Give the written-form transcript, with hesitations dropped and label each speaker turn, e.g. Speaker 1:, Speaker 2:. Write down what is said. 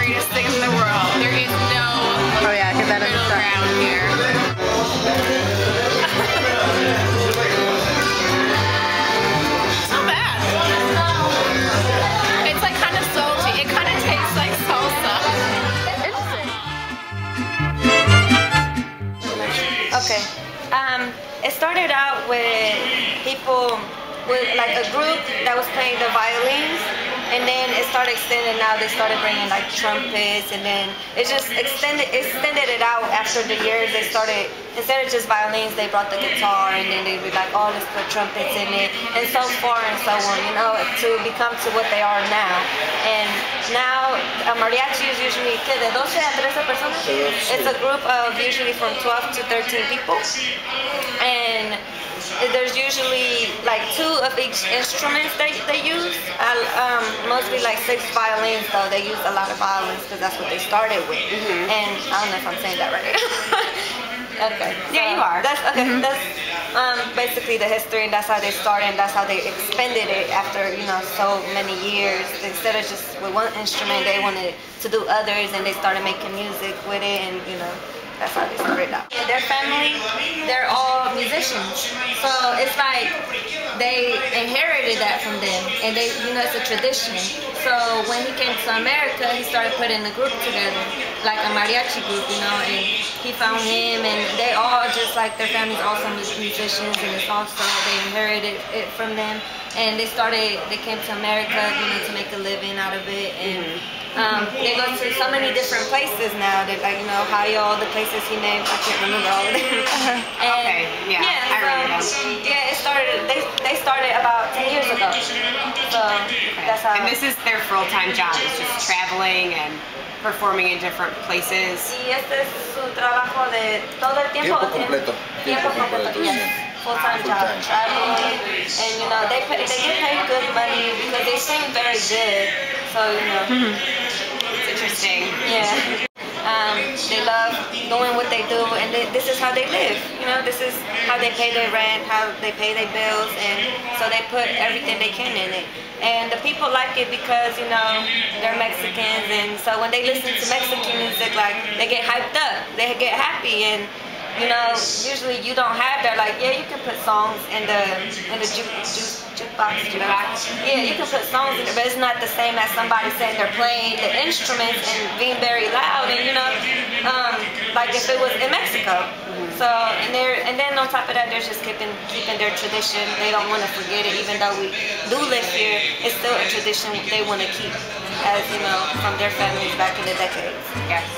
Speaker 1: greatest things in the world. There is no middle ground here. It's not bad. It's like kind of salty. It kind of tastes like salsa.
Speaker 2: Okay. It started out with people with like a group that was playing the violins, and then it started extending. Now they started bringing like trumpets, and then it just extended it out. After the years, they started, instead of just violins, they brought the guitar, and then they would like, oh, let's put trumpets in it, and so far and so on, you know, to become to what they are now. And now a mariachi is usually de 12 a 13 personas. It's a group of usually from 12 to 13 people, and there's usually like 2 of each instruments they use. Mostly like 6 violins, though. They use a lot of violins because that's what they started with. And I don't know if I'm saying that right. Okay.
Speaker 1: Yeah, you are.
Speaker 2: That's okay. That's basically the history, and that's how they started, and that's how they expanded it after, you know, so many years. Instead of just with one instrument, they wanted to do others, and they started making music with it, and you know, that's how they started out. And their family, they're all musicians. So it's like they inherited that from them, and they, you know, it's a tradition. So when he came to America, he started putting a group together, like a mariachi group, you know, and he found him, and they all, just like their families, also musicians, and it's also, they inherited it from them. And they came to America, you know, to make a living out of it, and they go to so many different places now. They, like, you know, Ohio, the places he named, I can't remember all of them.
Speaker 1: Okay, yeah, I remember them.
Speaker 2: Yeah, it started, they started about 10 years ago. So that's how.
Speaker 1: And this is their full-time job, it's just traveling and performing in different places.
Speaker 2: Y este es su trabajo de todo el tiempo. Tiempo completo, yes. Full-time job, traveling, and you know, they get paid good money because they sing very good. So, you know.
Speaker 1: It's interesting.
Speaker 2: Yeah. They love doing what they do, and this is how they live. You know, this is how they pay their rent, how they pay their bills, and so they put everything they can in it. And the people like it because, you know, they're Mexicans, and so when they listen to Mexican music, like, they get hyped up, they get happy, and you know, usually you don't have that. Like, yeah, you can put songs in the jukebox. Yeah, you can put songs in there, but it's not the same as somebody saying they're playing the instruments and being very loud. And you know, like if it was in Mexico. So and then on top of that, they're just keeping their tradition. They don't want to forget it, even though we do live here. It's still a tradition they want to keep, as you know, from their families back in the decades.
Speaker 1: Yes.